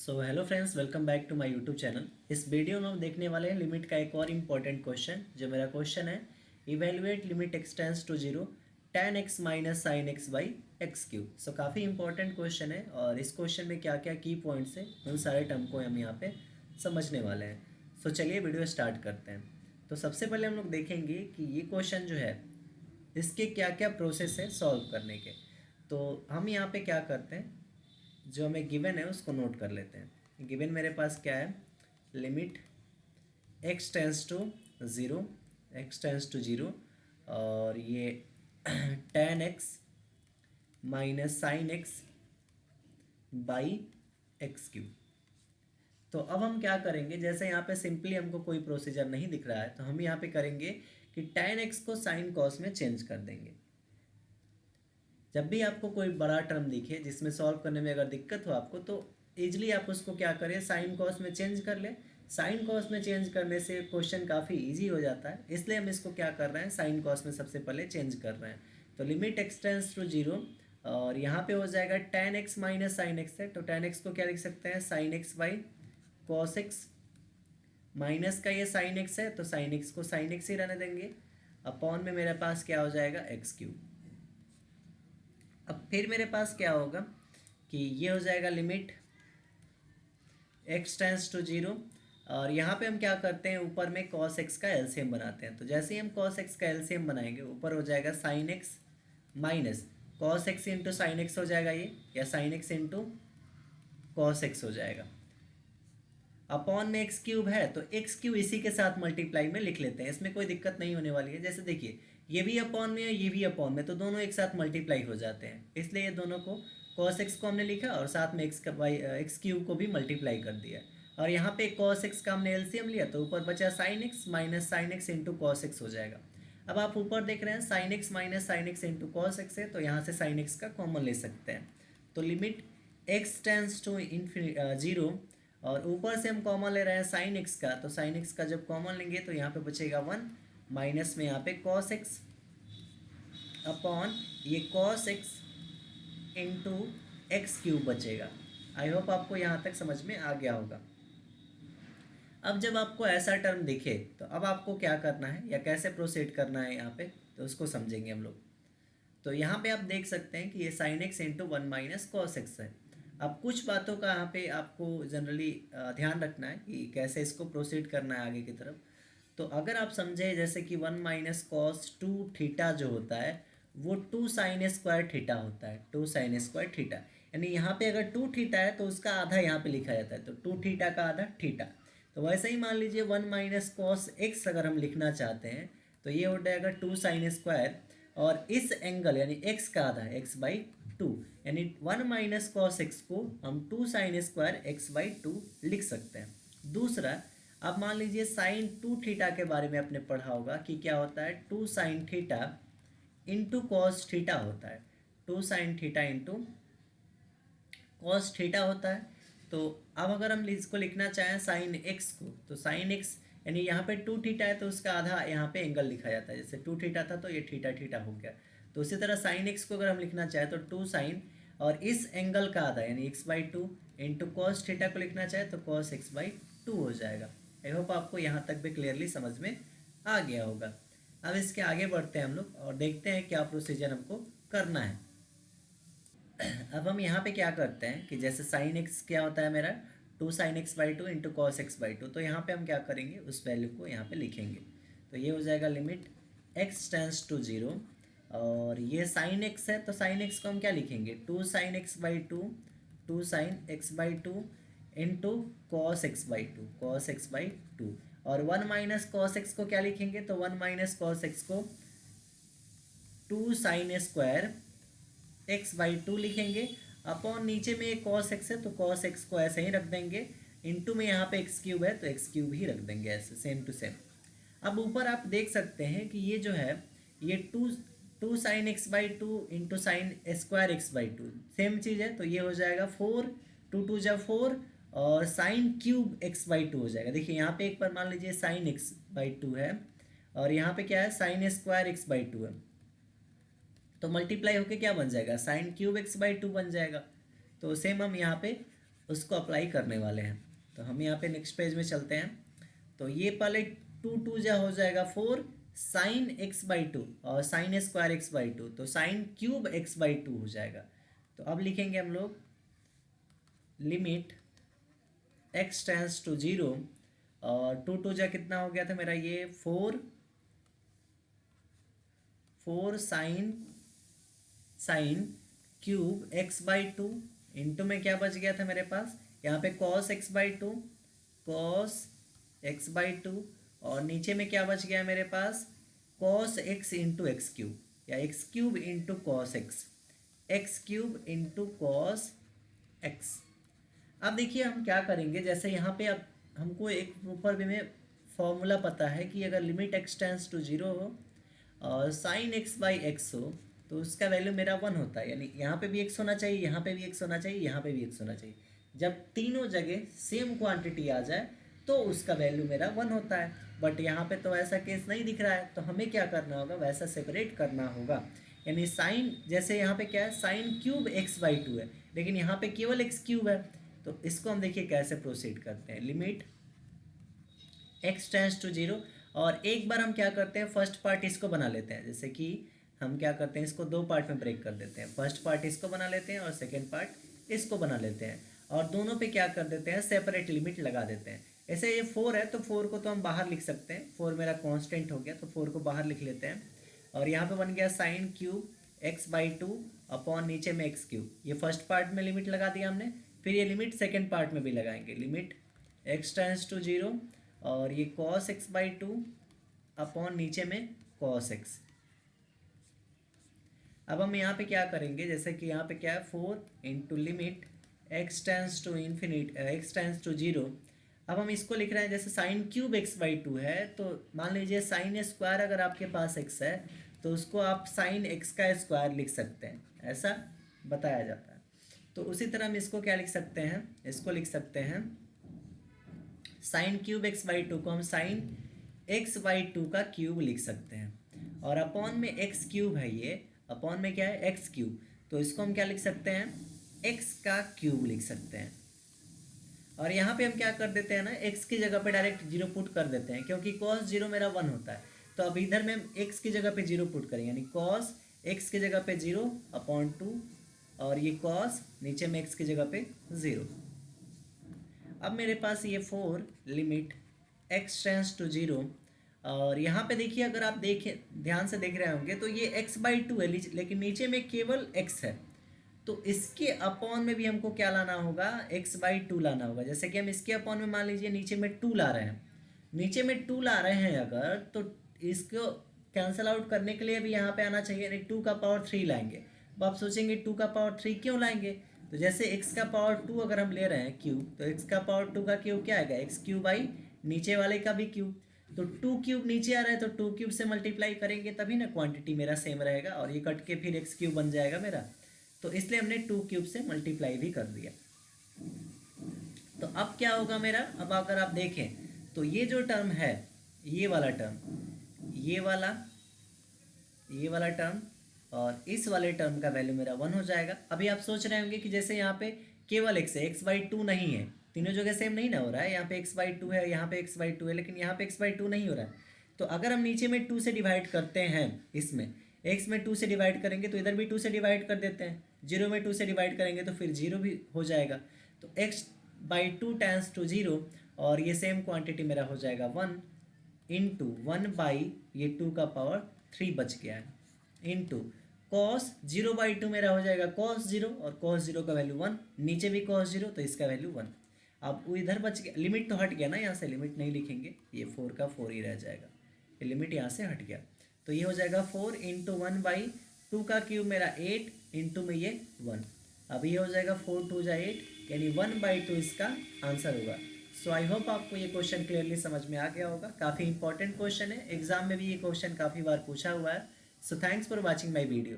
So hello friends, welcome back to my YouTube channel. इस video में हम देखने वाले हैं लिमिट का एक और इम्पॉर्टेंट क्वेश्चन। जो मेरा क्वेश्चन है, evaluate limit x tends to zero tan x minus sine x by x cube. So काफ़ी इंपॉर्टेंट क्वेश्चन है और इस क्वेश्चन में क्या क्या की पॉइंट्स हैं उन सारे टर्म को हम यहाँ पे समझने वाले हैं। सो चलिए वीडियो स्टार्ट करते हैं। तो सबसे पहले हम लोग देखेंगे कि ये क्वेश्चन जो है इसके क्या क्या प्रोसेस है सॉल्व करने के। तो हम यहाँ पे क्या करते हैं, जो हमें गिवन है उसको नोट कर लेते हैं। गिवन मेरे पास क्या है, limit x tends to zero, x tends to zero, और ये tan x minus sine x by x cube. तो अब हम क्या करेंगे, जैसे यहाँ पे सिंपली हमको कोई प्रोसीजर नहीं दिख रहा है तो हम यहाँ पे करेंगे कि tan x को साइन कॉस में चेंज कर देंगे। जब भी आपको कोई बड़ा टर्म दिखे जिसमें सॉल्व करने में अगर दिक्कत हो आपको, तो ईजिली आप उसको क्या करें, साइन कॉस में चेंज कर लें। साइन कॉस में चेंज करने से क्वेश्चन काफ़ी इजी हो जाता है, इसलिए हम इसको क्या कर रहे हैं, साइन कॉस में सबसे पहले चेंज कर रहे हैं। तो limit x tends to zero, और यहाँ पे हो जाएगा tan x minus sine x है, तो tan x को क्या लिख सकते हैं, sine x by cos x, minus का ये साइन एक्स है तो साइन एक्स को साइन एक्स ही रहने देंगे, अपॉन में मेरे पास क्या हो जाएगा, एक्स क्यूब। अब फिर मेरे पास क्या होगा कि ये हो जाएगा limit x tends to zero, और यहाँ पे हम क्या करते हैं, ऊपर में cos x का एलसीएम बनाते हैं। तो जैसे ही हम cos x का एलसीएम बनाएंगे, ऊपर हो जाएगा sin x minus cos x into sine x हो जाएगा ये, या sin x into cos x हो जाएगा, अपॉन में एक्स क्यूब है तो एक्स क्यूब इसी के साथ मल्टीप्लाई में लिख लेते हैं, इसमें कोई दिक्कत नहीं होने वाली है। जैसे देखिए, ये भी अपॉन में है, ये भी अपॉन में, तो दोनों एक साथ मल्टीप्लाई हो जाते हैं, इसलिए ये दोनों को cos x को हमने लिखा और साथ में एक्स का बाई एक्स क्यूब को भी मल्टीप्लाई कर दिया। और यहाँ पे cos x का हमने एलसीएम लिया तो ऊपर बचा sine x minus sine x into cos x हो जाएगा। अब आप ऊपर देख रहे हैं sine x minus sine x into cos x है, तो यहाँ से साइन एक्स का कॉमन ले सकते हैं। तो limit x tends to zero, और ऊपर से हम कॉमन ले रहे हैं साइन एक्स का, तो साइन एक्स का जब कॉमन लेंगे तो यहाँ पे बचेगा वन, माइनस में यहाँ पे कॉस एक्स अपॉन ये cos x into x cube बचेगा। आई होप आपको यहाँ तक समझ में आ गया होगा। अब जब आपको ऐसा टर्म दिखे तो अब आपको क्या करना है या कैसे प्रोसीड करना है यहाँ पे, तो उसको समझेंगे हम लोग। तो यहाँ पे आप देख सकते हैं कि ये sine x into one minus cos x है। अब कुछ बातों का यहाँ पे आपको जनरली ध्यान रखना है कि कैसे इसको प्रोसीड करना है आगे की तरफ। तो अगर आप समझे जैसे कि one minus cos two theta जो होता है वो टू साइन स्क्वायर थीटा होता है, टू साइन स्क्वायर थीटा, यानी यहाँ पे अगर टू थीटा है तो उसका आधा यहाँ पे लिखा जाता है, तो टू थीटा का आधा थीटा। तो वैसे ही मान लीजिए वन माइनस कॉस एक्स अगर हम लिखना चाहते हैं तो ये हो जाएगा टू साइन स्क्वायर, और इस एंगल यानी x का आधा x बाई टू, यानी वन माइनस कॉस एक्स को हम two sine square x by two लिख सकते हैं। दूसरा, अब मान लीजिए साइन टू थीटा के बारे में आपने पढ़ा होगा कि क्या होता है, two sine theta into cos theta होता है, two sine theta into cos theta होता है। तो अब अगर हम इसको लिखना चाहें साइन एक्स को, तो साइन एक्स यानी यहाँ पे टू थीटा है तो उसका आधा यहाँ पे एंगल लिखा जाता है, जैसे टू थीटा था तो ये थीटा थीटा हो गया। तो उसी तरह साइन एक्स को अगर हम लिखना चाहें तो टू साइन और इस एंगल का आधा यानी x by two into cos theta को लिखना चाहे तो कॉस एक्स बाई टू हो जाएगा। आई होप आपको यहाँ तक भी क्लियरली समझ में आ गया होगा। अब इसके आगे बढ़ते हैं हम लोग और देखते हैं क्या प्रोसीजर हमको करना है। अब हम यहाँ पे क्या करते हैं कि जैसे साइन एक्स क्या होता है मेरा, two sine x by two into cos x by two, तो यहाँ पे हम क्या करेंगे, उस वैल्यू को यहाँ पे लिखेंगे। तो ये हो जाएगा limit x tends to zero, और ये साइन एक्स है तो साइन एक्स को हम क्या लिखेंगे, two sine x by two, two sine x by two into cos x by two, cos x by two, और वन माइनस कॉस एक्स को क्या लिखेंगे, तो वन माइनस कॉस एक्स को two sine square x by two लिखेंगे, upon नीचे में एक कॉस एक्स है तो कॉस एक्स को ऐसे ही रख देंगे, इंटू में यहाँ पे एक्स क्यूब है तो एक्स क्यूब ही रख देंगे, ऐसे सेम टू सेम। अब ऊपर आप देख सकते हैं कि ये जो है ये two two sine x by two into sine square x by two same चीज़ है, तो ये हो जाएगा फोर, टू टू जा फोर, और sine cube x by two हो जाएगा। देखिए यहाँ पे एक बार मान लीजिए साइन एक्स बाई टू है और यहाँ पे क्या है, sign square x by two है, तो मल्टीप्लाई होके क्या बन जाएगा, sign cube x by to बन जाएगा। तो सेम हम यहाँ पे उसको अप्लाई करने वाले हैं। तो हम यहाँ पे नेक्स्ट पेज में चलते हैं। तो ये पहले टू टू जा हो जाएगा 4 साइन एक्स बाई टू और sine square x by two, तो sine cube x by two हो जाएगा। तो अब लिखेंगे हम लोग लिमिट एक्स टेंस टू 0 और टू टू जा कितना हो गया था मेरा ये 4 sine cube x by two into में क्या बच गया था मेरे पास यहाँ पे cos x by two, cos x by two, और नीचे में क्या बच गया मेरे पास cos x into x cube या x cube into cos x, x cube into cos x. अब देखिए हम क्या करेंगे, जैसे यहाँ पे अब हमको एक ऊपर में फॉर्मूला पता है कि अगर लिमिट एक्स टेंस टू 0 हो और साइन एक्स बाई एक्स हो तो उसका वैल्यू मेरा 1 होता है, यानी यहाँ पे भी एक्स होना चाहिए, यहाँ पे भी एक्स होना चाहिए, यहाँ पे भी एक्स होना चाहिए। जब तीनों जगह सेम क्वांटिटी आ जाए तो उसका वैल्यू मेरा 1 होता है। बट यहाँ पे तो ऐसा केस नहीं दिख रहा है, तो हमें क्या करना होगा, वैसा सेपरेट करना होगा। यानी साइन, जैसे यहाँ पे क्या है sign cube x by two है, लेकिन यहाँ पे केवल एक्स क्यूब है। तो इसको हम देखिए कैसे प्रोसीड करते हैं, लिमिट एक्स टेंस टू 0 और एक बार हम क्या करते हैं फर्स्ट पार्ट इसको बना लेते हैं, जैसे कि हम क्या करते हैं इसको दो पार्ट में ब्रेक कर देते हैं, फर्स्ट पार्ट इसको बना लेते हैं और सेकेंड पार्ट इसको बना लेते हैं और दोनों पे क्या कर देते हैं सेपरेट लिमिट लगा देते हैं। ऐसे ये 4 है तो 4 को तो हम बाहर लिख सकते हैं, 4 मेरा कांस्टेंट हो गया तो 4 को बाहर लिख लेते हैं और यहाँ पे बन गया sign cube x by two upon नीचे में एक्स क्यूब। ये फर्स्ट पार्ट में लिमिट लगा दिया हमने, फिर ये लिमिट सेकेंड पार्ट में भी लगाएंगे, लिमिट एक्स टेंस टू 0 और ये cos x by two upon नीचे में कॉस एक्स। अब हम यहाँ पे क्या करेंगे, जैसे कि यहाँ पे क्या है 4 into limit x tends to infinite x tends to 0। अब हम इसको लिख रहे हैं जैसे sine cube x by two है, तो मान लीजिए साइन स्क्वायर अगर आपके पास एक्स है तो उसको आप साइन एक्स का स्क्वायर लिख सकते हैं, ऐसा बताया जाता है। तो उसी तरह हम इसको क्या लिख सकते हैं, इसको लिख सकते हैं sign cube x by to को हम साइन एक्स बाई टू का क्यूब लिख सकते हैं और अपॉन में एक्स क्यूब है, ये अपॉन में क्या है एक्स क्यूब, तो इसको हम क्या लिख सकते हैं एक्स का क्यूब लिख सकते हैं। और यहाँ पे हम क्या कर देते हैं ना, एक्स की जगह पे डायरेक्ट 0 पुट कर देते हैं, क्योंकि कॉस 0 मेरा 1 होता है। तो अब इधर में हम एक्स की जगह पे 0 पुट करेंगे, यानी कॉस एक्स की जगह पे 0 अपॉन 2 और ये कॉस नीचे में एक्स की जगह पे 0। अब मेरे पास ये 4 लिमिट एक्स टेंस टू 0 और यहाँ पे देखिए अगर आप देखें ध्यान से देख रहे होंगे तो ये एक्स बाई टू है, लेकिन नीचे में केवल एक्स है, तो इसके अपॉन में भी हमको क्या लाना होगा एक्स बाई टू लाना होगा। जैसे कि हम इसके अपॉन में मान लीजिए नीचे में 2 ला रहे हैं, नीचे में 2 ला रहे हैं अगर, तो इसको कैंसिल आउट करने के लिए भी यहाँ पे आना चाहिए, यानी 2 का पावर 3 लाएंगे। अब आप सोचेंगे 2 का पावर 3 क्यों लाएंगे, तो जैसे एक्स का पावर 2 अगर हम ले रहे हैं क्यूब, तो एक्स का पावर 2 का क्यूब क्या आएगा एक्स क्यूब बाई नीचे वाले का भी क्यूब, तो 2 क्यूब नीचे आ रहा है तो 2 क्यूब से मल्टीप्लाई करेंगे तभी ना क्वांटिटी मेरा सेम रहेगा और ये कट के फिर एक्स क्यूब बन जाएगा मेरा, तो इसलिए हमने 2 क्यूब से मल्टीप्लाई भी कर दिया। तो अब क्या होगा मेरा, अब अगर आप देखें तो ये जो टर्म है ये वाला टर्म, ये वाला टर्म और इस वाले टर्म का वैल्यू मेरा 1 हो जाएगा। अभी आप सोच रहे होंगे कि जैसे यहाँ पे केवल एक्स है, एक्स बाई टू नहीं है, तीनों जगह सेम नहीं ना हो रहा है, यहाँ पे एक्स बाई टू है, यहाँ पे एक्स बाई टू है, लेकिन यहाँ पे एक्स बाई टू नहीं हो रहा है। तो अगर हम नीचे में 2 से डिवाइड करते हैं, इसमें एक्स में 2 से डिवाइड करेंगे तो इधर भी 2 से डिवाइड कर देते हैं, 0 में 2 से डिवाइड करेंगे तो फिर 0 भी हो जाएगा। तो x by two tends to 0 और ये सेम क्वांटिटी मेरा हो जाएगा 1 इंटू 1 बाई ये 2 का पावर 3 बच गया है, इंटू कॉस 0 बाई टू मेरा हो जाएगा कॉस 0 और कॉस 0 का वैल्यू 1, नीचे भी कॉस 0 तो इसका वैल्यू 1। अब वो इधर बच गया, लिमिट तो हट गया ना, यहाँ से लिमिट नहीं लिखेंगे, ये 4 का 4 ही रह जाएगा, ये लिमिट यहाँ से हट गया। तो ये हो जाएगा 4 इंटू 1 बाई 2 का क्यूब मेरा 8 इंटू में ये 1। अब ये हो जाएगा 4 2 जा 8, यानी 1 बाई 2 इसका आंसर होगा। सो आई होप आपको ये क्वेश्चन क्लियरली समझ में आ गया होगा, काफ़ी इंपॉर्टेंट क्वेश्चन है, एग्जाम में भी ये क्वेश्चन काफ़ी बार पूछा हुआ है। So thanks for watching my video.